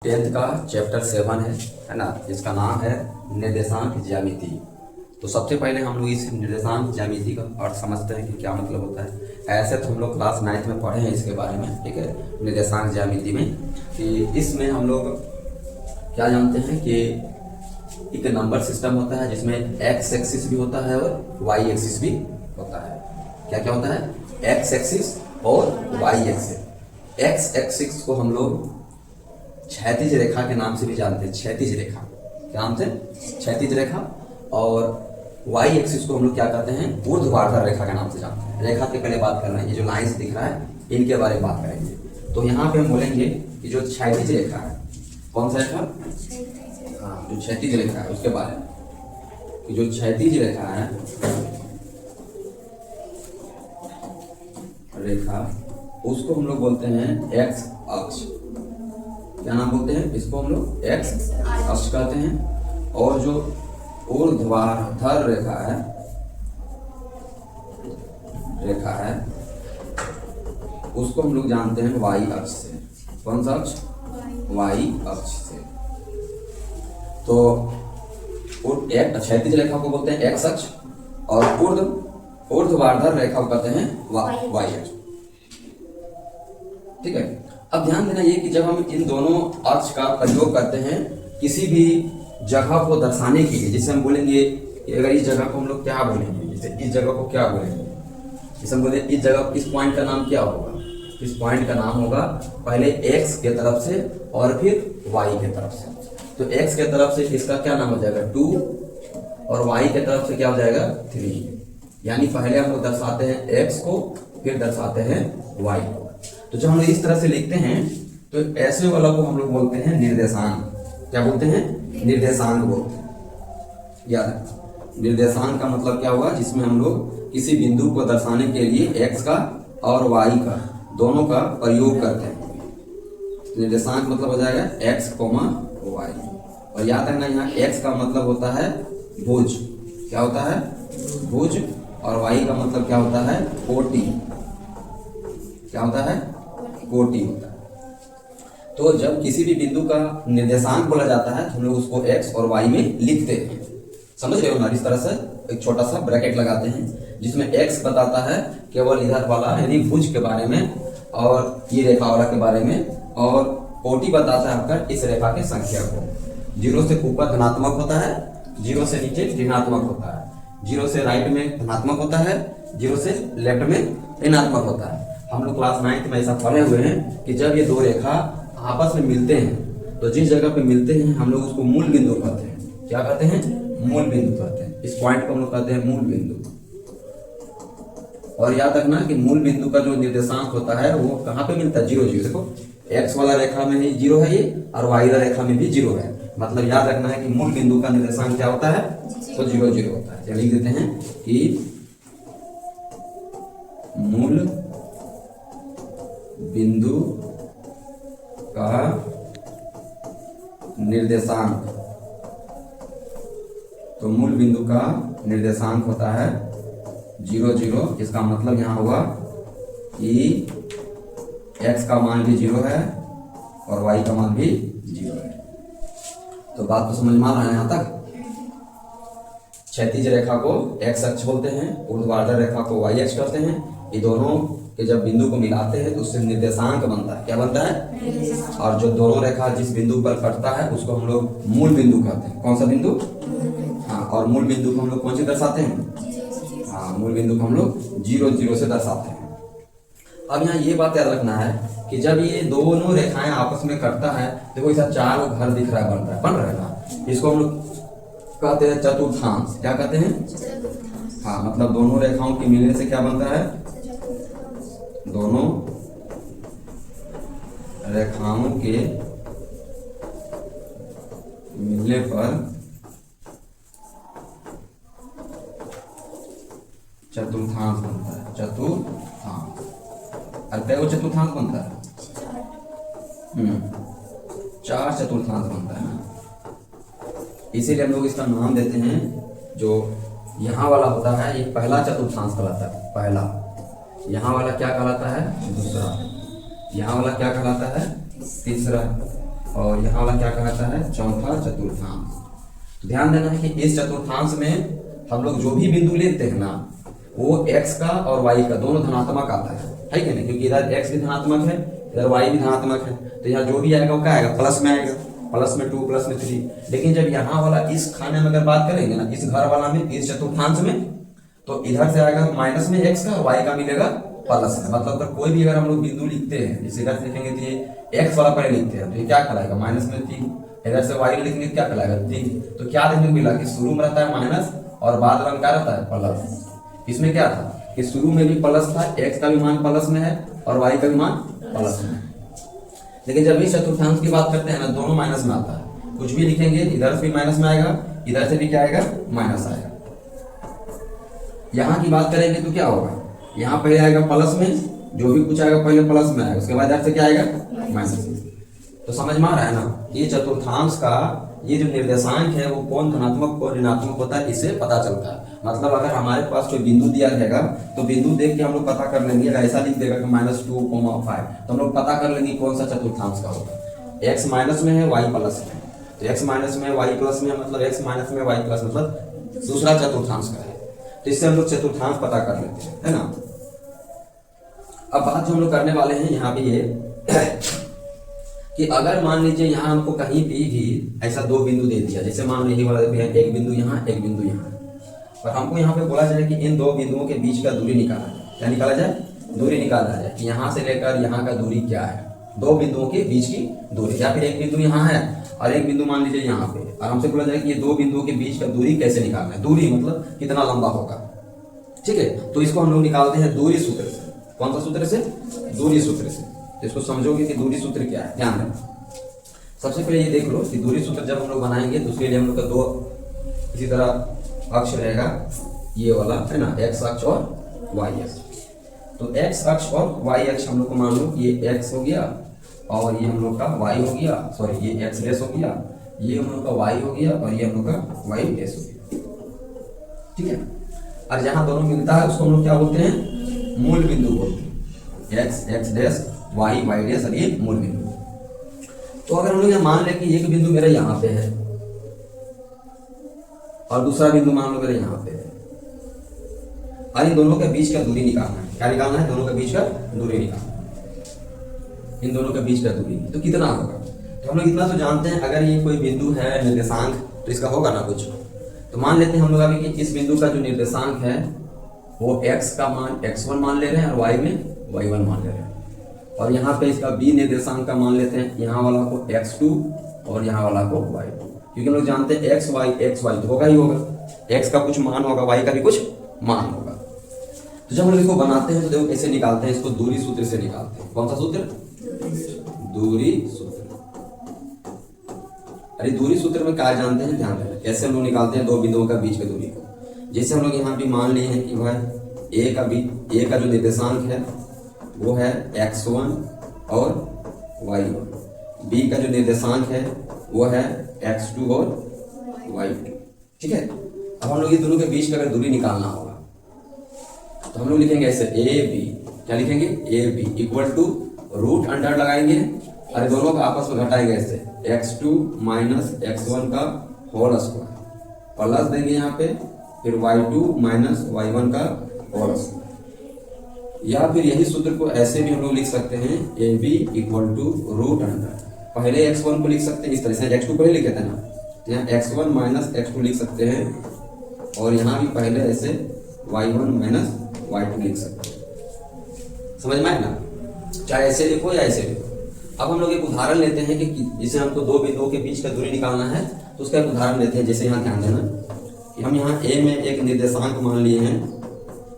10th का chapter 7 है ना, जिसका नाम है निर्देशांक ज्यामिति। तो सबसे पहले हम लोग इस निर्देशांक ज्यामिति का अर्थ समझते हैं कि क्या मतलब होता है। ऐसे तो हम लोग क्लास 9th में पढ़े हैं इसके बारे में, ठीक है, निर्देशांक ज्यामिति में, कि इसमें हम लोग क्या जानते हैं कि एक नंबर सिस्टम होता है जिसमें एक्स एक्सिस भी होता है और वाई एक्सिस भी होता है। क्या क्या होता है? एक्स एक्सिस और वाई एक्सिस। एक्स एक्सिस को हम लोग क्षैतिज रेखा के नाम से भी जानते हैं, क्षैतिज रेखा क्या नाम से? क्षैतिज रेखा। और वाई एक्सिस को हम लोग क्या कहते हैं? ऊर्ध्वाधर रेखा के नाम से जानते हैं। रेखा के पहले बात कर रहे हैं, ये जो लाइंस दिख रहा है इनके बारे में बात करेंगे। तो यहाँ पे हम बोलेंगे कि जो क्षैतिज रेखा है, कौन सा रेखा? हाँ, जो क्षैतिज रेखा है उसके बारे में, कि जो क्षैतिज रेखा है, रेखा उसको हम लोग बोलते हैं एक्स अक्ष। क्या नाम बोलते हैं इसको? हम लोग एक्स अक्ष कहते हैं। और जो ऊर्ध्वाधर रेखा है उसको हम लोग जानते हैं वाई अक्ष से। कौन सा अक्ष? वाई अक्ष से। तो क्षैतिज रेखा को बोलते हैं एक्स अक्ष और ऊर्ध्वाधर रेखा को कहते हैं वाई अक्ष। ठीक है। अब ध्यान देना ये कि जब हम इन दोनों अक्ष का प्रयोग करते हैं किसी भी जगह को दर्शाने के लिए, जैसे हम बोलेंगे कि अगर इस जगह को हम लोग क्या बोलेंगे, जैसे इस जगह को क्या बोलेंगे, जैसे हम बोले इस जगह, इस पॉइंट का नाम क्या होगा? इस पॉइंट का नाम होगा पहले एक्स के तरफ से और फिर वाई के तरफ से। तो एक्स के तरफ से इसका क्या नाम हो जाएगा? 2, और वाई के तरफ से क्या हो जाएगा? 3। यानी पहले हम लोग दर्शाते हैं एक्स को, फिर दर्शाते हैं वाई को। तो जब हम लोग इस तरह से लिखते हैं तो ऐसे वाला को हम लोग बोलते हैं निर्देशांक। क्या बोलते हैं? निर्देशांक बोलते हैं। याद, निर्देशांक का मतलब क्या हुआ? जिसमें हम लोग किसी बिंदु को दर्शाने के लिए एक्स का और वाई का दोनों का प्रयोग करते हैं। निर्देशांक मतलब हो जाएगा एक्स कोमा वाई। और याद रखना यहाँ एक्स का मतलब होता है भुज। क्या होता है? भुज। और वाई का मतलब क्या होता है? कोटि। क्या होता है? कोटि होता है। तो जब किसी भी बिंदु का निर्देशांक बोला जाता है तो हम लोग उसको एक्स और वाई में लिखते हैं। समझ रहे हो ना? इस तरह से एक छोटा सा ब्रैकेट लगाते हैं जिसमें एक्स बताता है केवल इधर वाला यानी भुज के बारे में, और ये रेखा वाला के बारे में, और कोटि बताता है आपका इस रेखा की संख्या को। 0 से ऊपर धनात्मक होता है, 0 से नीचे ऋणात्मक होता है, 0 से राइट में धनात्मक होता है, 0 से लेफ्ट में ऋणात्मक होता है। हम लोग क्लास 9th में ऐसा पढ़े हुए हैं कि जब ये दो रेखा आपस में मिलते हैं तो जिस जगह पे मिलते हैं हम लोग उसको मूल बिंदु कहते हैं। क्या कहते हैं? मूल बिंदु कहते हैं। इस पॉइंट को हम लोग कहते हैं मूल बिंदु। और याद रखना कि मूल बिंदु का जो निर्देशांक होता है वो कहाँ पे मिलता है? 0 0। देखो एक्स वाला रेखा में ही 0 है ये, और वाई वाला रेखा में भी 0 है। मतलब याद रखना है कि मूल बिंदु का निर्देशांक क्या होता है? तो 0 0 होता है। चलिए लिख देते हैं कि मूल बिंदु का निर्देशांक, तो मूल बिंदु का निर्देशांक होता है 0 0। इसका मतलब यहां हुआ कि x का मान भी 0 है और y का मान भी 0 है। तो बात तो समझ में आ रहा है यहां तक? क्षैतिज रेखा को x अक्ष बोलते हैं, ऊर्ध्वाधर रेखा को y अक्ष कहते हैं। ये दोनों के जब बिंदु को मिलाते हैं तो उससे निर्देशांक बनता है। क्या बनता है? और जो दोनों रेखा जिस बिंदु पर कटता है उसको हम लोग मूल बिंदु कहते हैं। कौन सा बिंदु? हाँ, और मूल बिंदु को हम लोग कौन से दर्शाते हैं? हाँ, मूल बिंदु को हम लोग 0 0 से दर्शाते हैं। अब यहाँ ये बात याद रखना है कि जब ये दोनों रेखाएं आपस में कटता है, देखो ऐसा 4 घर दिख रहा है, बन रहा है ना, इसको हम लोग कहते हैं चतुर्थांश। क्या कहते हैं? हाँ, मतलब दोनों रेखाओं के मिलने से क्या बनता है? दोनों रेखाओं के मिलने पर चतुर्थांश बनता है। चतुर्थांश। और कई चतुर्थांश बनता है? 4 चतुर्थांश बनता है ना। इसीलिए हम लोग इसका नाम देते हैं, जो यहाँ वाला होता है ये पहला चतुर्थांश कहलाता है। पहला। यहाँ वाला क्या कहलाता है? दूसरा। यहाँ वाला क्या कहलाता है? तीसरा। और यहाँ वाला क्या कहता है, चौथा चतुर्थांश। तो ध्यान देना है कि इस चतुर्थांश में हम लोग जो भी बिंदु लेते हैं ना, वो x का और y का दोनों धनात्मक आता है कि नहीं, क्योंकि इधर x भी धनात्मक है, इधर y भी धनात्मक है, तो यहाँ जो भी आएगा वो क्या आएगा, प्लस में आएगा, प्लस में 2 प्लस में 3। लेकिन जब यहाँ वाला इस खाने में अगर बात करेंगे ना, इस घर वाला में, इस चतुर्थांश में, तो इधर से आएगा माइनस में x का और y का मिलेगा प्लस में। मतलब अगर कोई भी अगर हम लोग बिंदु लिखते हैं, जैसे इधर से लिखेंगे तो ये x वाला पहले लिखते हैं, तो ये क्या कहलाएगा, माइनस में 3। इधर से y लिखेंगे क्या कहलाएगा, 3। तो क्या देखने को मिला कि शुरू में रहता है माइनस और बाद में क्या रहता है, प्लस। इसमें क्या था कि शुरू में भी प्लस था, x का भी मान प्लस में है और y का भी मान प्लस में है। लेकिन जब इस चतुर्थांश की बात करते हैं ना, दोनों माइनस में आता है। कुछ भी लिखेंगे इधर से भी माइनस में आएगा, इधर से भी क्या आएगा, माइनस आएगा। यहाँ की बात करेंगे तो क्या होगा, यहाँ पहले आएगा प्लस में, जो भी कुछ आएगा पहले प्लस में आएगा, उसके बाद इधर से क्या आएगा, माइनस में। तो समझ में आ रहा है ना, ये चतुर्थांश का ये जो निर्देशांक है वो कौन धनात्मक और ऋणात्मक होता है, इससे पता चलता है। मतलब अगर हमारे पास कोई बिंदु दिया रहेगा तो बिंदु देख के हम लोग पता कर लेंगे। अगर ऐसा लिख देगा कि -2,5, तो हम लोग पता कर लेंगे कौन सा चतुर्थांश का होगा। x माइनस में है, y प्लस में, तो x माइनस में y प्लस में, मतलब x माइनस में y प्लस, मतलब दूसरा चतुर्थांश का है। तो इससे हम लोग चतुर्थांश पता कर लेते हैं, है ना। अब बात जो हम लोग करने वाले हैं यहाँ पे ये कि अगर मान लीजिए यहाँ हमको कहीं भी ऐसा दो बिंदु दे दिया, जैसे मान लीजिए वाला एक बिंदु यहाँ, एक बिंदु यहाँ, और हमको यहाँ पे बोला जाए कि इन दो बिंदुओं के बीच का दूरी निकाला जाए। क्या निकाला जाए, दूरी निकाला जाए कि यहाँ से लेकर यहाँ का दूरी क्या है, दो बिंदुओं के बीच की दूरी। या फिर एक बिंदु यहाँ है और एक बिंदु मान लीजिए यहाँ पे, और हमसे बोला जाए कि ये दो बिंदुओं के बीच का दूरी कैसे निकालना है। दूरी मतलब कितना लंबा होगा, ठीक है। तो इसको हम लोग निकालते हैं दूरी सूत्र से। कौन सा सूत्र से, दूरी सूत्र से। तो इसको समझोगे कि दूरी सूत्र क्या है, ध्यान रखें। सबसे पहले ये देख लो कि दूरी सूत्र जब हम लोग बनाएंगे तो उसके लिए हम लोग का दो इसी तरह अक्ष रहेगा, ये वाला है ना, x अक्ष और y अक्ष। तो x अक्ष और y अक्ष हम लोग को मान लो ये x हो गया और ये हम लोग का y हो गया, सॉरी ये x डैश हो गया, ये हम लोग का y हो गया और ये हम लोग का y डैश हो गया, ठीक है। और जहां दोनों मिलता है उसको हम लोग क्या बोलते हैं, मूल बिंदु बोलते हैं। x डैश y डैश और ये मूल बिंदु। तो अगर हम लोग यहाँ मान लें कि एक बिंदु मेरा यहाँ पे है और दूसरा बिंदु मान लो मेरे यहाँ पे है, और इन दोनों के बीच का दूरी निकालना है। क्या निकालना है, दोनों के बीच का दूरी निकालना है। इन दोनों के बीच का दूरी तो कितना होगा, तो हम लोग इतना तो जानते हैं, अगर ये कोई बिंदु है निर्देशांक तो इसका होगा ना कुछ। तो मान लेते हैं हम लोग अभी कि इस बिंदु का जो निर्देशांक है वो x का मान x1 मान ले रहे हैं और y में y1 मान ले रहे हैं, और यहाँ पे इसका b निर्देशांक का मान लेते हैं, यहाँ वाला को x2 और यहाँ वाला को y2, क्योंकि हम लोग जानते हैं x y तो होगा ही होगा, x का कुछ मान होगा, y का भी कुछ मान होगा। तो जब हम लोग इसको बनाते हैं तो देखो कैसे निकालते हैं इसको, दूरी सूत्र से निकालते हैं। कौन सा सूत्र, दूरी सूत्र। अरे दूरी सूत्र में क्या जानते हैं, ध्यान रखना कैसे हम लोग निकालते हैं दो बिंदुओं का बीच की दूरी को। जैसे हम लोग यहाँ भी मान लिए हैं कि भाई ए का जो निर्देशांक है वो है x1 और y1, b का जो निर्देशांक है वो है x2 और y2, ठीक है। अब हम लोग ये दोनों के बीच का अगर दूरी निकालना होगा तो हम लोग लिखेंगे ऐसे ए बी, क्या लिखेंगे, A B equal to root under लगाएंगे और दोनों का आपस में घटाएंगे ऐसे x2 माइनस x1 का होल स्क्वायर प्लस देंगे यहाँ पे, फिर y2 माइनस y1 का होल स्क्वायर। या फिर यही सूत्र को ऐसे भी हम लोग लिख सकते हैं A B equal to root under, पहले x1 को लिख सकते हैं इस तरह से, x2 पहले लिखे थे ना, तो यहाँ x1 माइनस x2 लिख सकते हैं, और यहाँ भी पहले ऐसे y1 माइनस y2 लिख सकते हैं। समझ में आए ना, चाहे ऐसे लिखो या ऐसे लिखो। अब हम लोग एक उदाहरण लेते हैं कि जिसे हमको दो बिंदुओं के बीच का दूरी निकालना है, तो उसका एक उदाहरण लेते हैं। जैसे यहाँ ध्यान देना कि हम यहाँ a में एक निर्देशांक मान लिए हैं,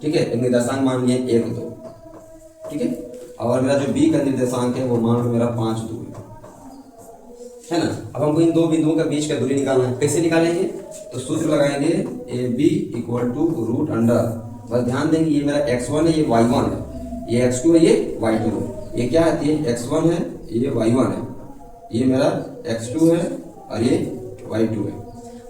ठीक है, एक निर्देशांक मान लिए 1 2, ठीक है, और मेरा जो b का निर्देशांक है वो मान लो मेरा 5 2 है ना। अब हमको इन दो बिंदुओं के बीच का दूरी निकालना है, कैसे निकालेंगे, तो सूत्र लगाएंगे A B equal to root under, बस ध्यान देंगे ये मेरा x1 है, ये y1 है, ये x2 है, ये y2 है, ये क्या है, ये x1 है, ये y1 है, ये मेरा x2 है और ये y2 है।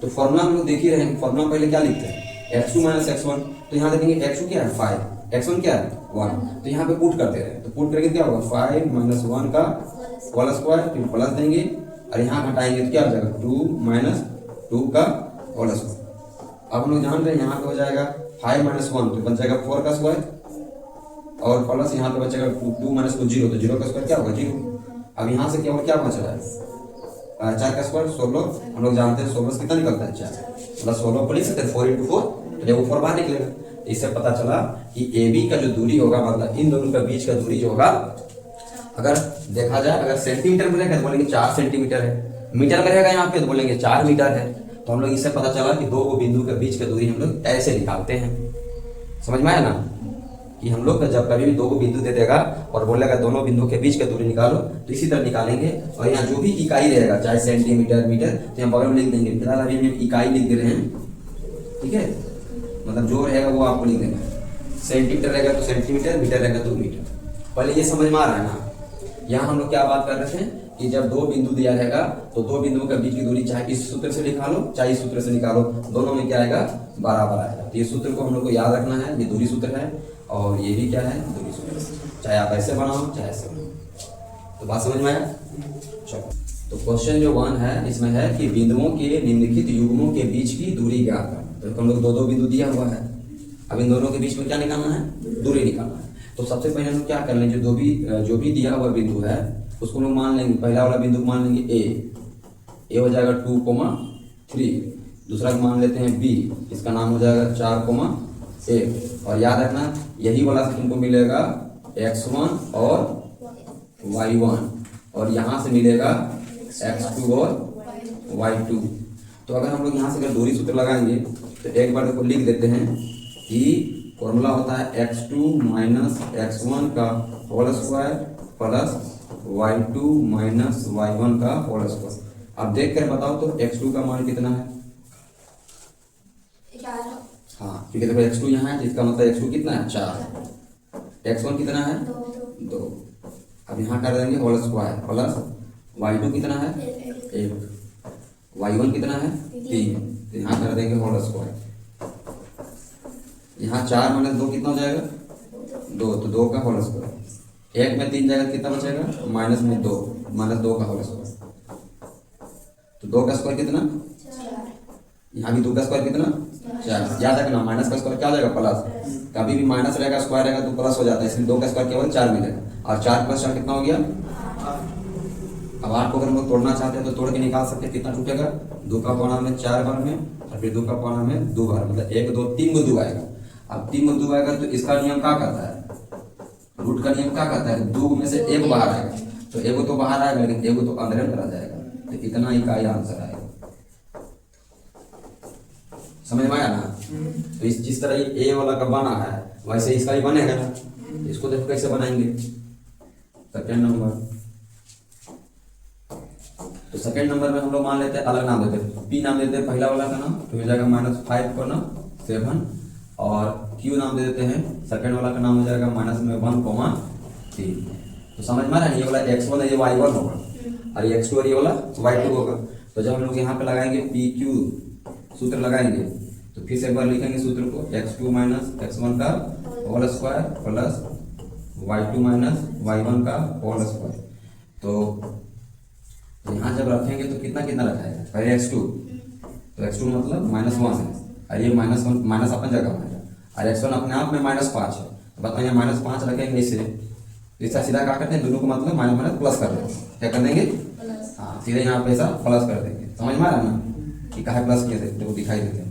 तो फॉर्मूला हम लोग देख ही रहे हैं, फॉर्मूला पहले क्या लिखते हैं, x2 माइनस x1, तो यहाँ देखेंगे x2 क्या है 5, x1 क्या है 1, तो यहाँ पे पुट करते रहे, तो पुट करके क्या होगा 5 माइनस 1 का होल स्क्वायर, फिर प्लस देंगे, और यहाँ घटाएंगे तो क्या हो जाएगा 2 माइनस 2 का होल स्क्वायर। अब हम लोग जान रहे हैं यहाँ पे हो जाएगा 5 माइनस 1 तो बन जाएगा 4 का स्क्वायर, और प्लस यहाँ पे बचेगा 2 माइनस 2 0, तो 0 का स्क्वायर क्या होगा 0। अब यहाँ से केवल क्या बच रहा है 4 का स्क्वायर 16। हम लोग जानते हैं 16 से कितना निकलता है 4, मतलब 16 को लिख सकते हैं 4 × 4, तो जब वो 4 बाहर निकलेगा। इससे पता चला कि AB का जो दूरी होगा, मतलब इन दोनों के बीच का दूरी जो होगा, अगर देखा जाए अगर सेंटीमीटर में रहेगा तो बोलेंगे 4 सेंटीमीटर है, मीटर में रहेगा यहाँ पे तो बोलेंगे 4 मीटर है। तो हम लोग इससे पता चला कि दो बिंदु के बीच की दूरी हम लोग ऐसे निकालते हैं। समझ में आया ना कि हम लोग जब कभी भी दो बिंदु दे देगा और बोलेगा दोनों बिंदु के बीच की दूरी निकालो, तो इसी तरह निकालेंगे। और यहाँ जो भी इकाई रहेगा चाहे सेंटीमीटर मीटर, तो यहाँ बगल में लिख देंगे। फिलहाल अभी हम इकाई लिख दे रहे हैं, ठीक है, मतलब जो रहेगा वो आपको लिख देना। सेंटीमीटर रहेगा तो सेंटीमीटर, मीटर रहेगा तो मीटर। पहले ये समझ में आ रहा है ना। यहाँ हम लोग क्या बात कर रहे थे कि जब दो बिंदु दिया रहेगा तो दो बिंदुओं के बीच की दूरी चाहे इस सूत्र से निकालो चाहे इस सूत्र से निकालो, दोनों में क्या आएगा बराबर आएगा। तो ये सूत्र को हम लोग को याद रखना है, ये दूरी सूत्र है और ये भी क्या है दूरी सूत्र, चाहे आप ऐसे बनाओ चाहे ऐसे बनाओ। तो बात समझ में आया। चलो तो क्वेश्चन जो 1 है इसमें है कि बिंदुओं के निम्नलिखित युग्मों के बीच की दूरी ज्ञात करना। तो हम लोग दो बिंदु दिया हुआ है, अब इन दोनों के बीच में क्या निकालना है दूरी निकालना है। तो सबसे पहले हम लोग क्या कर लेंगे, जो भी दिया हुआ बिंदु है उसको लोग मान लेंगे। पहला वाला बिंदु मान लेंगे ए हो जाएगा 2,3। दूसरा मान लेते हैं बी, इसका नाम हो जाएगा 4,1। और याद रखना यही वाला से तुमको मिलेगा x1 और y1, और यहाँ से मिलेगा x2 और y2। तो अगर हम लोग यहाँ से अगर दूरी सूत्र लगाएंगे तो एक बार देखो लिख देते हैं कि फॉर्मूला होता है x2 माइनस x1 का whole square plus y2 minus y1 का होल स्क्वायर। अब देख कर बताओ तो x2 का मान कितना है। हाँ क्योंकि देखो x2 यहाँ है तो इसका मतलब x2 कितना है 4, x1 कितना है 2। अब यहाँ कर देंगे होल स्क्वायर प्लस y2 कितना है 1, y1 कितना है 3, तो यहाँ कर देंगे होल स्क्वायर। यहाँ 4 माइनस 2 कितना हो जाएगा 2, तो 2 का होल स्क्वायर। 1 में 3 जाएगा कितना बचेगा माइनस में 2, माइनस 2 का होल स्क्वायर। तो 2 का स्क्वायर कितना 4, यहाँ भी 2 का स्क्वायर कितना 4। याद रखना माइनस का स्क्वायर क्या हो जाएगा प्लस, कभी भी माइनस रहेगा स्क्वायर रहेगा तो प्लस हो जाता है, इसलिए 2 का स्क्वायर केवल 4 मिलेगा। और 4 प्लस 4 कितना हो गया 8। अब 8 को अगर हम लोग तोड़ना चाहते हैं तो तोड़ के निकाल सकते हैं, कितना टूटेगा 2 का पौना में 4 बार में, और फिर 2 का पौना में 2 बार, मतलब 1 2 3 गो 2 आएगा। अब 3 गो 2 आएगा तो इसका नियम क्या कहता है, रूट का नियम क्या कहता है 2 में से 1 बाहर आएगा, तो 1 तो बाहर आएगा लेकिन 1 तो अंदर में रह जाएगा, तो इतना इकाई आंसर आएगा। समझ में आया ना। तो इस जिस तरह ये ए वाला का बना है वैसे इसका भी बनेगा ना। इसको देखो कैसे बनाएंगे। सेकेंड नंबर, तो सेकेंड नंबर में हम लोग मान लेते हैं अलग नाम देते हैं, पी नाम देते हैं पहला वाला का नाम, तो हो जाएगा -5 को ना 7, और क्यू नाम दे देते हैं सेकेंड वाला का नाम हो जाएगा -1,3। तो समझ में आ रहा है, ये वाला x1 है ये y1 होगा और ये x2 और ये वाला y2 होगा। तो जब हम लोग यहाँ पे लगाएंगे पी क्यू सूत्र लगाएंगे तो फिर से एक बार लिखेंगे सूत्र को x2 माइनस x1 का whole square plus y2 minus y1 का होल स्क्वायर। तो यहाँ जब रखेंगे तो कितना कितना रखाएगा, पहले x2, तो x2 मतलब -1 है और ये -1 माइनस अपन जगह में है और x1 अपने आप में -5 है। तो बताओ यहाँ -5 रखेंगे इसे, इसका सीधा क्या करते हैं दोनों को मतलब माइनस प्लस कर देंगे, क्या कर देंगे हाँ सीधे यहाँ पे ऐसा प्लस कर देंगे। समझ में आ रहा है ना कि कहा प्लस किए थे, देखो दिखाई देते हैं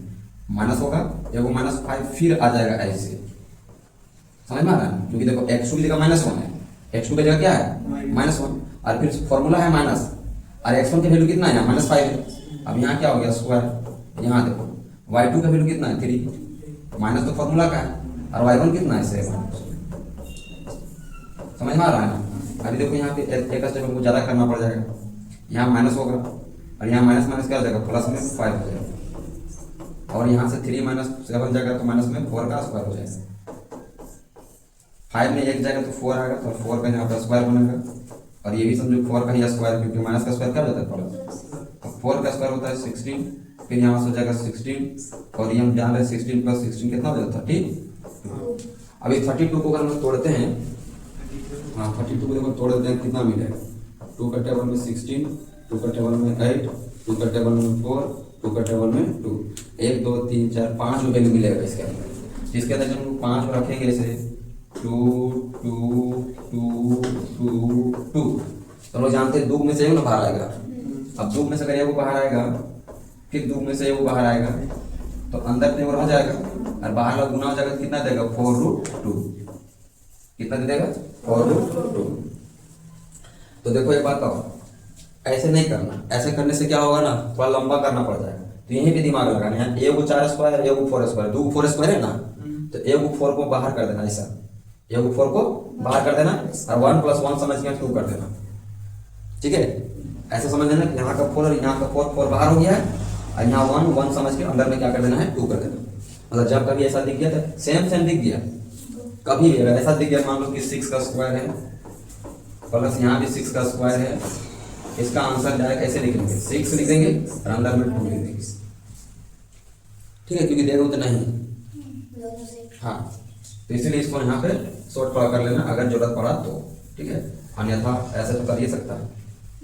माइनस होगा एगो -5 फिर आ जाएगा ऐसे। समझ में आ रहा है, क्योंकि देखो x2 की जगह -1 है, x2 की जगह क्या है -1 और फिर फॉर्मूला है माइनस और x1 की वैल्यू कितना है -5 है। अब यहाँ क्या हो गया स्क्वायर, यहाँ देखो y2 का वैल्यू कितना है 3, माइनस तो फॉर्मूला का है और y1 कितना है 7। समझ में आ रहा है ना। अभी देखो यहाँ पे एक स्टेप हमको ज़्यादा करना पड़ जाएगा, यहाँ माइनस होगा और यहाँ माइनस माइनस क्या हो जाएगा प्लस में 5 हो जाएगा, और यहाँ से 3 - 7 जाएगा तो माइनस में 4 का स्क्वायर हो जाएगा। 5 में 1 जाएगा तो 4 आएगा, तो 4 का यहाँ पर स्क्वायर बनेगा और ये भी समझो 4 का ही स्क्वायर, क्योंकि माइनस का स्क्वायर क्या हो जाता है प्लस, तो 4 का स्क्वायर होता है 16, फिर यहाँ से हो जाएगा 16 और ये हम जान रहे हैं 16 + 16 कितना हो जाता है 30। अभी 32 को अगर हम तोड़ते हैं, हाँ 32 को देखो तोड़ देते हैं कितना मिलेगा, 2 का टेबल में 16 2 का टेबल में 8, 2 का टेबल में 4, 2 का टेबल में 2, 1 2 3 4 5 वैल्यू मिलेगा इसके अंदर। इसके अंदर जब हम 5 रखेंगे ऐसे 2 2 2 2 2, तो लोग जानते हैं 2 में से एक ना बाहर आएगा। अब 2 में से अगर वो बाहर आएगा, फिर 2 में से वो बाहर आएगा, तो अंदर में रह जाएगा और बाहर का गुना हो जाएगा। कितना देगा 4√2, कितना दे देगा 4√2। तो देखो एक बात और, ऐसे नहीं करना, ऐसे करने से क्या होगा ना, थोड़ा लंबा करना पड़ जाएगा। तो यहीं पे दिमाग लगाना है, ए को 4 स्क्वायर, ए को 4 स्क्वायर, 2 4 स्क्वायर है ना, तो ए को 4 को बाहर कर देना, ऐसा ए को 4 को बाहर कर देना और 1 + 1 समझ के 2 कर देना। ठीक है, ऐसा समझ लेना यहाँ का 4 और यहाँ का 4 4 बाहर हो गया है और यहाँ 1 1 समझ के अंदर में क्या कर देना है 2 कर देना। मतलब जब कभी ऐसा दिख गया था, सेम दिख गया, कभी भी अगर ऐसा दिख गया, मान लो कि 6 का स्क्वायर है प्लस यहाँ भी 6 का स्क्वायर है, इसका आंसर डायरेक्ट ऐसे लिख लेंगे, 6 लिख देंगे और अंदर में 2 लिख देंगे। ठीक है, क्योंकि देखो उतना ही। हाँ, तो इसीलिए इसको यहाँ पे शॉर्ट कर लेना अगर जरूरत पड़ा तो। ठीक है, अन्यथा ऐसे तो कर ही सकता है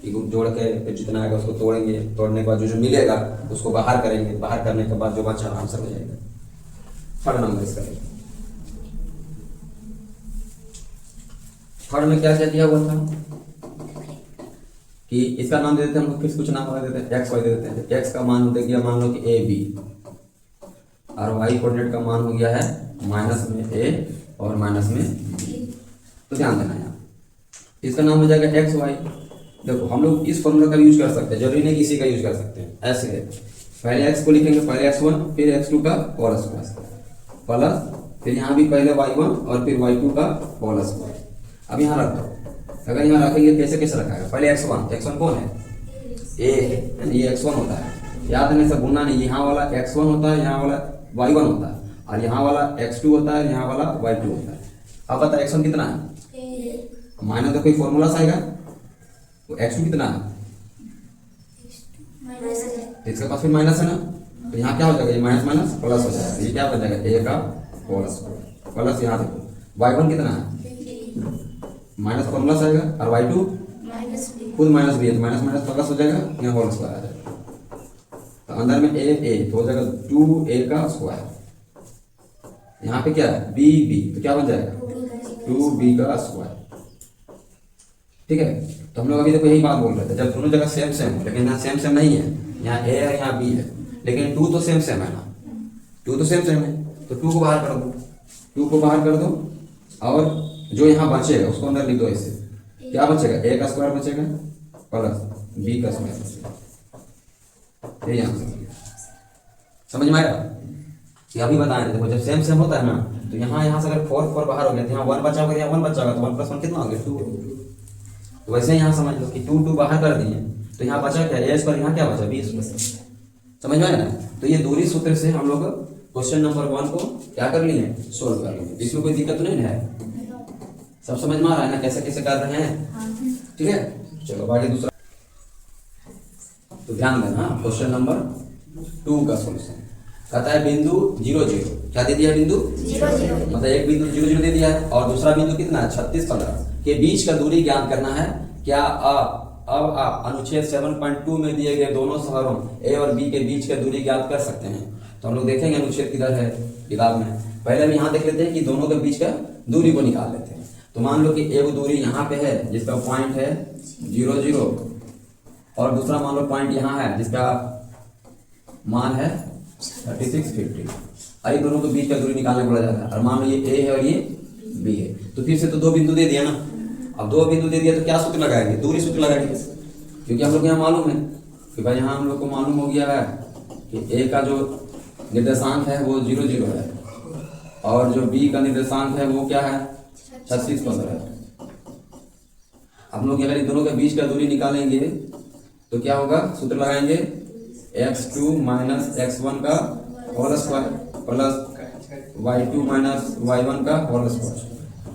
कि जोड़ के फिर जितना आएगा उसको तोड़ेंगे, तोड़ने के बाद जो मिलेगा उसको बाहर करेंगे, बाहर करने के बाद जो बचा आंसर हो जाएगा। थर्ड नंबर इसका, थर्ड में क्या दिया हुआ था कि इसका नाम दे देते हैं हम, फिर कुछ नाम देते हैं, एक्स वाई दे देते हैं। एक्स का मान दे गया मान लो कि ए बी, और वाई कोऑर्डिनेट का मान हो गया है माइनस में ए और माइनस में बी। तो ध्यान देना यहाँ, इसका नाम हो जाएगा एक्स वाई। देखो हम लोग इस फॉर्मूला का यूज कर सकते हैं, जरूरी नहीं किसी का यूज कर सकते हैं। ऐसे है, पहले एक्स को लिखेंगे, पहले x1 फिर x2 का होल स्क्वायर प्लस, फिर यहाँ भी पहले y1 और फिर y2 का होल स्क्वायर। अब यहाँ रख दो, अगर यहाँ रखेंगे कैसे कैसे रखा है, पहले x1 कौन है, a है, ये x1 होता है, याद है ऐसा गुना नहीं, यहाँ वाला x1 होता है, यहाँ वाला y1 होता है, और यहाँ वाला x2 होता है, यहाँ वाला y2 होता है। अब बता x1 कितना है, माइनस तो कोई फॉर्मूला से आएगा, तो x2 कितना है, इसके पास फिर माइनस है ना, तो यहाँ क्या हो जाएगा, ये माइनस माइनस प्लस हो जाएगा, ये क्या बन जाएगा a का होल स्क्वायर प्लस, यहाँ देखो y1 कितना है, माइनस फॉर्मूला से आएगा, और y2 खुद माइनस भी है, तो माइनस माइनस प्लस हो जाएगा, यहाँ होल स्क्वायर आ जाएगा। तो अंदर में a तो हो जाएगा 2a का स्क्वायर, यहाँ पे क्या है b तो क्या बन जाएगा 2b का स्क्वायर। ठीक है, तो हम लोग अभी देखो यही बात बोल रहे थे, जब दोनों जगह सेम सेम हो, लेकिन यहाँ सेम नहीं है, यहाँ a है यहाँ b है, लेकिन 2 तो सेम है ना, 2 तो सेम है, तो 2 को बाहर कर दो, 2 को बाहर कर दो, और जो यहाँ बचेगा उसको अंदर लिख दो। ऐसे क्या बचेगा, a का स्क्वायर बचेगा प्लस b का स्क्वायर बचेगा। ये यहाँ समझ में आया कि अभी बताए देखो, जब सेम होता है ना, तो यहाँ से अगर 4 4 बाहर हो गया, तो यहाँ 1 बचा होगा, यहाँ 1 बचा होगा, तो 1 + 1 कितना हो गया 2। तो वैसे ही यहाँ समझ लो कि 2 2 बाहर कर दिए, तो यहाँ बचा क्या, a स्क्वायर, यहाँ क्या बचा b स्क्वायर। समझ में आया ना, तो ये दूरी सूत्र से हम लोग क्वेश्चन नंबर 1 को क्या कर लिए, सोल्व कर लिए। इसमें कोई दिक्कत तो नहीं है, सब समझ में आ रहा है ना कैसे कैसे कर रहे हैं। ठीक है, चलो बाकी दूसरा, तो ध्यान देना क्वेश्चन नंबर 2 का सॉल्यूशन कहता है बिंदु 0 0, क्या दे दिया बिंदु 0 0, मतलब एक बिंदु 0 0 दे दिया है, और दूसरा बिंदु कितना है 36 15 के बीच का दूरी ज्ञात करना है। क्या अब आप अनुच्छेद 7.2 में दिए गए दोनों शहरों ए और बी के बीच का दूरी ज्ञात कर सकते हैं। तो हम लोग देखेंगे अनुच्छेद किधर है किताब में, पहले हम यहाँ देख लेते हैं कि दोनों के बीच का दूरी को निकाल लेते हैं। तो मान लो कि एक दूरी यहाँ पे है जिसका पॉइंट है 0 0, और दूसरा मान लो पॉइंट यहाँ है जिसका मान है 36 50। अरे दोनों के बीच का दूरी निकालने पड़ जाता है, और मान लो ये ए है और ये बी है, तो फिर से तो 2 बिंदु दे दिया ना। अब 2 बिंदु दे दिया तो क्या सूत्र लगाएंगे, दूरी सूत्र लगाएंगे, क्योंकि हम लोग यहाँ मालूम है कि भाई यहाँ हम लोग को मालूम हो गया है कि ए का जो निर्देशांक है वो 0 0 है, और जो बी का निर्देशांक है वो क्या है 36 15 है। हम लोग अगर इन दोनों के बीच का दूरी निकालेंगे तो क्या होगा, सूत्र लगाएंगे x2 - x1 का whole square plus y2 - y1 का होल स्क्वायर।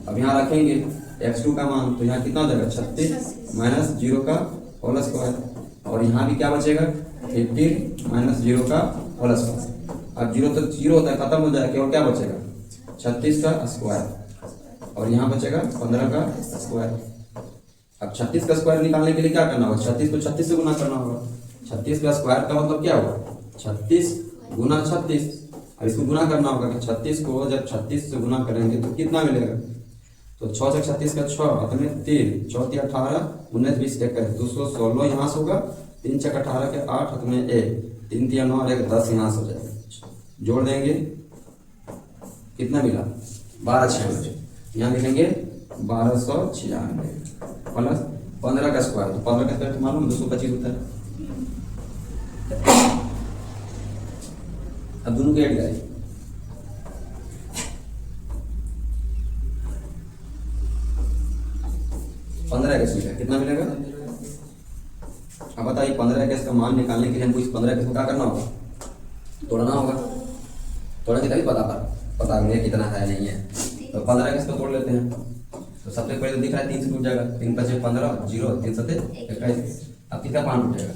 अब यहाँ रखेंगे x2 का मान, तो यहाँ कितना हो जाएगा 36 माइनस 0 का होल स्क्वायर, और यहाँ भी क्या बचेगा 50 माइनस 0 का होल स्क्वायर। अब 0 तो 0 होता है, खत्म हो जाएगा, केवल क्या बचेगा 36 का स्क्वायर, और यहाँ बचेगा 15 का स्क्वायर। अब 36 का स्क्वायर निकालने के लिए क्या करना होगा, 36 को 36 से गुना करना होगा। 36 का स्क्वायर का मतलब क्या होगा, 36 गुना 36। अब इसको गुना करना होगा कि 36 को जब 36 से गुना करेंगे तो कितना मिलेगा, तो 6 से 36 का 6 अपने 3 4 18 19 20 21 216 यहाँ से होगा, 3 6 18 के 8 अपने 1 3 3 9 और 1 10 यहाँ से हो जाएगा। जोड़ देंगे कितना मिला 1296, यहाँ लिखेंगे 1296 प्लस 15 का स्क्वायर, तो 15 का स्क्वायर तो मालूम 225 होता है। अब दोनों के ऐड करें, पंद्रह एक्स मिलेगा, कितना मिलेगा। अब बताइए 15 एक्स का मान निकालने के लिए हमको इस 15 एक्स को क्या करना होगा, तोड़ना होगा। तोड़ने के तभी पता नहीं कितना है नहीं है, तो 15 एक्स को तोड़ लेते हैं। तो सबसे पहले तो दिख रहा है 3 से टूट जाएगा, 3 5 15 0 3 7 21। अब 3 का पान टूटेगा,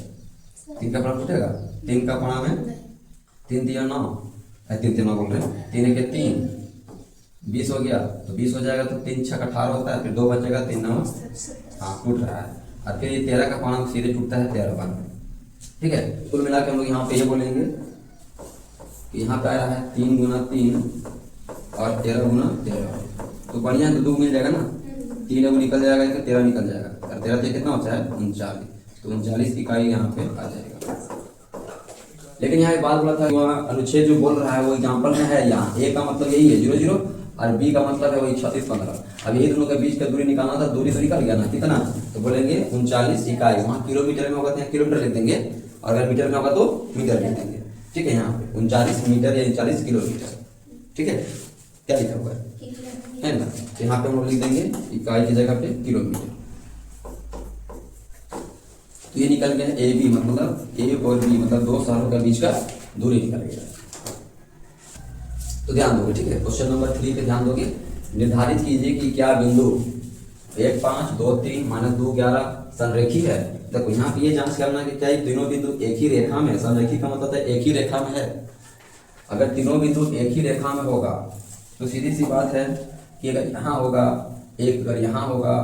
3 का पान टूटेगा, 3 का पाना में 3 3 9 3 3 9 बोल रहे हैं, 3 1 3 20 हो गया, तो 20 हो जाएगा, तो 3 6 18 होता है, फिर 2 बचेगा 3 9 हाँ टूट रहा है। और फिर ये 13 का पाना सीधे टूटता है 13 पाना, ठीक है। कुल मिला के हम लोग यहाँ पे ये बोलेंगे कि यहाँ पे आ रहा है 3 गुना 3 और 13 गुना 13, तो बढ़िया है, तो 2 मिल जाएगा ना, 3 अब निकल जाएगा तो 13 निकल जाएगा, और 13 से कितना होता है 39, तो 39 इकाई यहाँ पे आ जाएगा। लेकिन यहाँ एक बात बोला था, वहाँ अनुच्छेद जो बोल रहा है वो एग्जाम्पल में है, यहाँ ए का मतलब यही है 0 0 और बी का मतलब है वही 36 15। अब यही दोनों के बीच का दूरी निकालना था, दूरी तो निकल गया ना, कितना, तो बोलेंगे 39 इकाई। वहाँ किलोमीटर में होगा तो किलोमीटर लिख देंगे, और अगर मीटर में होगा तो मीटर लिख देंगे, ठीक है। यहाँ पे 39 मीटर या 39 किलोमीटर, ठीक है। क्या लिखा हुआ है ना, तो यहाँ पे हम लोग लिख देंगे इकाई की जगह पे किलोमीटर। तो ये निकल गया ए बी, मतलब ए और बी मतलब दो शहरों के बीच का दूरी निकल गया। तो ध्यान दोगे, ठीक है। क्वेश्चन नंबर 3 पे ध्यान दोगे। निर्धारित कीजिए कि क्या बिंदु 1 5 2 3 -2 11 संरेखी है। देखो यहाँ पे ये जांच करना कि क्या ये तीनों बिंदु एक ही रेखा में, संरेखी का मतलब है एक ही रेखा में है। अगर तीनों बिंदु एक ही रेखा में होगा तो सीधी सी बात है कि अगर यहाँ होगा एक, अगर यहाँ होगा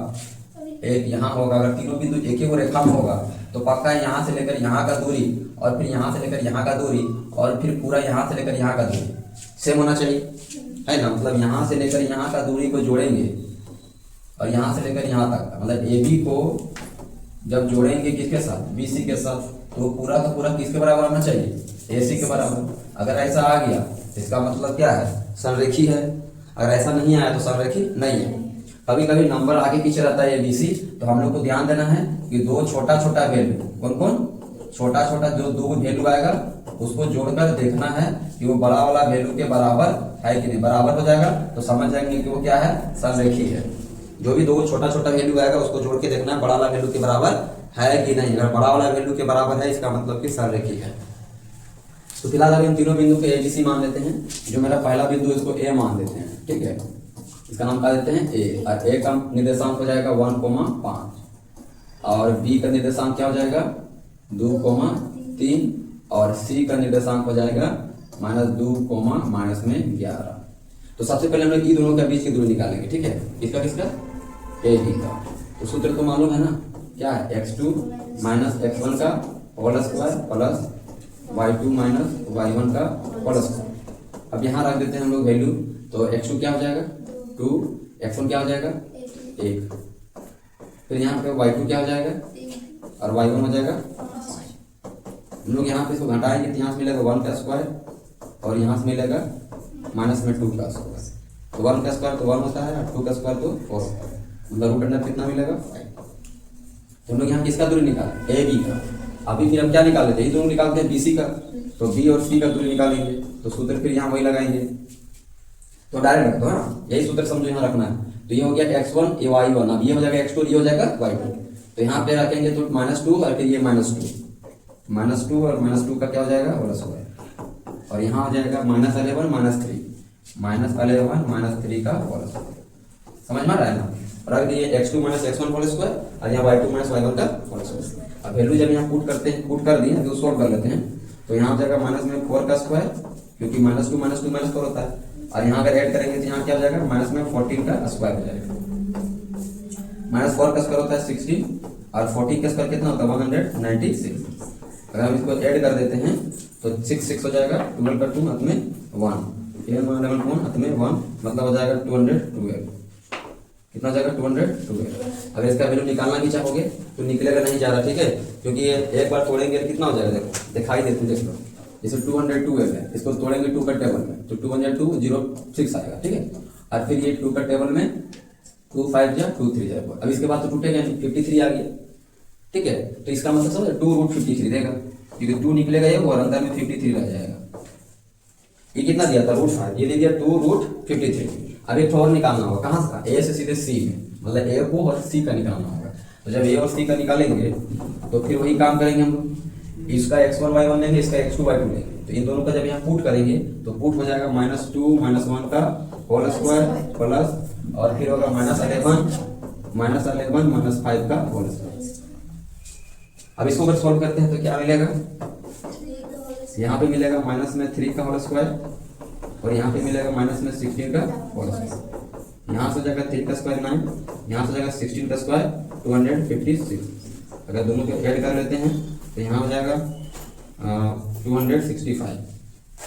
एक, यहाँ होगा, अगर तीनों बिंदु एक ही वो रेखा में होगा तो पक्का है यहाँ से लेकर यहाँ का दूरी और फिर यहाँ से लेकर यहाँ का दूरी और फिर पूरा यहाँ से लेकर यहाँ का दूरी सेम होना चाहिए, है ना। मतलब यहाँ से लेकर यहाँ का दूरी को जोड़ेंगे और यहाँ से लेकर यहाँ तक, मतलब ए बी को जब जोड़ेंगे किसके साथ, बी सी के साथ, तो पूरा का पूरा किसके बराबर आना चाहिए, ए सी के बराबर। अगर ऐसा आ गया तो इसका मतलब क्या है, संरेखी है। अगर ऐसा नहीं आया तो संरेखी नहीं है। कभी कभी नंबर आगे पीछे रहता है एबीसी, तो हम लोग को ध्यान देना है कि दो छोटा छोटा वैल्यू, कौन कौन छोटा छोटा जो दो वैल्यू आएगा उसको जोड़कर देखना है कि वो बड़ा वाला वैल्यू के बराबर है कि नहीं। बराबर हो जाएगा तो समझ जाएंगे कि वो क्या है, संरेखी है। जो भी दो छोटा छोटा वैल्यू आएगा उसको जोड़ के देखना है बड़ा वाला वैल्यू के बराबर है कि नहीं। अगर बड़ा वाला वैल्यू के बराबर है इसका मतलब कि संरेखी है। तो फिलहाल अभी हम तीनों बिंदु को एबीसी मान लेते हैं। जो मेरा पहला बिंदु इसको ए मान देते हैं, ठीक है। इसका नाम क्या देते हैं, ए। और ए का निर्देशांक हो जाएगा 1,5 और बी का निर्देशांक क्या हो जाएगा 2,3 और सी का निर्देशांक हो जाएगा -2, -11। तो सबसे पहले हम लोग ये दोनों के बीच की दूरी निकालेंगे, ठीक है। इसका किसका, ए बी का। तो सूत्र तो मालूम है ना, क्या है, x2 - x1 का whole square plus y2 - y1 का होल स्क्वायर। अब यहाँ रख देते हैं हम लोग वैल्यू, तो x2 क्या हो जाएगा 2, x1 क्या हो जाएगा 1, फिर यहाँ पे y2 क्या हो जाएगा और y1 हो जाएगा। हम लोग यहाँ पे इसको घटाएंगे तो यहाँ से मिलेगा 1 का स्क्वायर और यहाँ से मिलेगा माइनस में 2 का स्क्वायर। तो 1 का स्क्वायर तो 1 होता है और 2 का स्क्वायर तो 4 होता है, मतलब रूट अंडर कितना मिलेगा 5। तो हम लोग यहाँ किसका दूरी निकालें, ए बी का। अभी फिर हम क्या निकाल लेते हैं, ये दोनों निकालते हैं बीसी का, तो बी और सी का दूरी निकालेंगे। तो सूत्र फिर यहाँ वही लगाएंगे, तो डायरेक्ट रख दो, हाँ यही सूत्र समझो यहाँ रखना है। तो ये हो गया x1 ये y1, अब ये हो जाएगा x2 ये हो जाएगा y2। तो यहाँ पे रखेंगे तो -2 और फिर ये -2 और -2 का क्या हो जाएगा होल स्क्वायर, और यहाँ हो जाएगा -11 -3 का होल स्क्वायर। समझ में आ रहा है ना। रख दिए x2 - x1 होल स्क्वायर और यहाँ y2 - y1 का होल स्क्वायर। अब वैल्यू जब यहाँ पुट करते हैं, पुट कर दिए तो सॉल्व कर लेते हैं। तो यहाँ हो जाएगा -4 का स्क्वायर, क्योंकि -2 - 4 होता है, और यहाँ अगर ऐड करेंगे तो यहाँ क्या हो जाएगा -14 का स्क्वायर हो जाएगा। -4 का स्क्वायर होता है 16 और 40 का स्क्वायर कितना होता है 196। अगर हम इसको ऐड कर देते हैं तो 6 6 हो जाएगा, 12 का 2 अंत में 1, 11 1 अंत में 1, मतलब हो जाएगा 212। कितना हो जाएगा 212। अगर इसका वैल्यू निकालना भी चाहोगे तो निकलेगा नहीं जा रहा, ठीक है, क्योंकि ये एक बार तोड़ेंगे कितना हो जाएगा, देखो दिखाई देते देख लो, जैसे 212 है, इसको तोड़ेंगे 2 का टेबल में तो 2 1 2 0 6 आएगा, ठीक है। और फिर ये 2 का टेबल में 2 5 जा 2 3 जाएगा, अब इसके बाद तो टूटेगा नहीं, 53 आ गया, ठीक है। तो इसका मतलब समझ 2√53 देगा, क्योंकि 2 निकलेगा ये और अंदर में 53 रह जाएगा। ये कितना दिया था √5, ये दे दिया 2√53। अब एक और निकालना होगा, कहाँ से, ए से सीधे सी में, मतलब ए को और सी का निकालना होगा। तो जब ए और सी का निकालेंगे तो फिर वही काम करेंगे हम लोग, इसका x1 y1 लेंगे, इसका x2 y2 लेंगे, तो इन दोनों का जब यहाँ पुट करेंगे तो पुट हो जाएगा -2 -1 का होल स्क्वायर प्लस, और फिर होगा -11 -5 का होल स्क्वायर। अब इसको अगर सॉल्व करते हैं तो क्या मिलेगा, यहाँ पे मिलेगा -3 का होल स्क्वायर और यहाँ पे मिलेगा -16 का होल स्क्वायर। यहाँ से जाएगा 3 का स्क्वायर 9, यहाँ से जाएगा 16 का स्क्वायर 256। अगर दोनों को ऐड कर लेते हैं तो यहाँ हो जाएगा 265।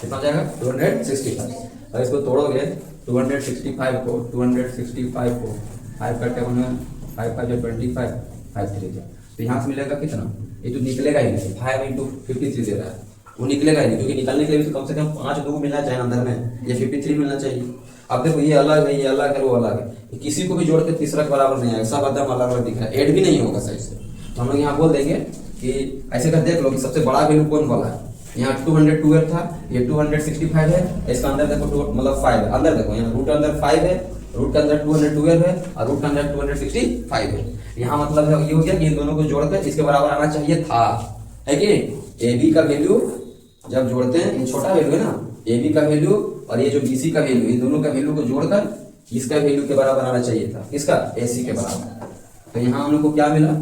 कितना हो जाएगा 265। अगर इसको तोड़ोगे 265 को 5 का टेबल में 5 5 25 5 3 तो यहाँ से मिलेगा कितना, ये तो निकलेगा ही नहीं, 5 × 53 दे रहा है, वो निकलेगा ही नहीं, क्योंकि निकलने के लिए तो कम से कम 5 2 मिलना चाहिए अंदर में, ये 53 मिलना चाहिए। अब देखो ये अलग है, ये अलग है, वो अलग है, किसी को भी जोड़ के तीसरा के बराबर नहीं आएगा, सब एकदम अलग अलग दिख रहा है, ऐड भी नहीं होगा सही से। तो हम लोग यहाँ बोल देंगे कि ऐसे कर देख लो कि सबसे बड़ा वैल्यू कौन वाला है, यहाँ 212 था, ये 265 है, इसका अंदर देखो मतलब 5 है, अंदर देखो यहाँ रूट अंदर 5 है, रूट के अंदर 212 है और रूट के अंदर 265 है। यहाँ मतलब है ये हो गया कि इन दोनों को जोड़कर इसके बराबर आना चाहिए था, है कि ए बी का वैल्यू जब जोड़ते हैं, ये छोटा वैल्यू है ना, ए बी का वैल्यू और ये जो बी सी का वैल्यू, इन दोनों का वैल्यू को जोड़कर इसका वैल्यू के बराबर आना चाहिए था, किसका, ए सी के बराबर। तो यहाँ हम लोग को क्या मिला,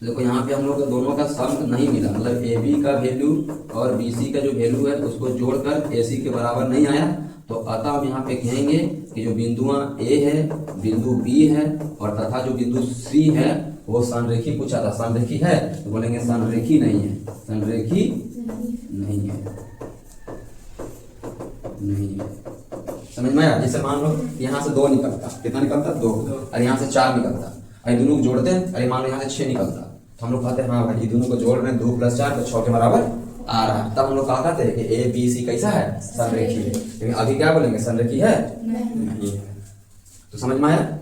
देखो यहाँ पे हम लोग दोनों का सम नहीं मिला, मतलब ए बी का वैल्यू और बी सी का जो वैल्यू है उसको जोड़कर ए सी के बराबर नहीं आया। तो अतः हम यहाँ पे कहेंगे कि जो बिंदुआ ए है, बिंदु बी है और तथा जो बिंदु सी है वो संरेखी पूछा था, संरेखी है तो बोलेंगे संरेखी नहीं है, संरेखी नहीं है, नहीं है। समझ में आया, जैसे मान लो यहाँ से 2 निकलता, कितना निकलता 2, और यहाँ से 4 निकलता, अरे दोनों को जोड़ते हैं, अरे मान लो यहाँ से 6 निकलता, तो हम लोग कहते हैं हाँ भाई दोनों को जोड़ रहे हैं, 2 + 4 तो 6 के बराबर आ रहा है। तब हम लोग कहा कहते हैं कि ए बी सी कैसा है, संरेखी है। लेकिन अभी क्या बोलेंगे, संरेखी है नहीं है। तो समझ में आया।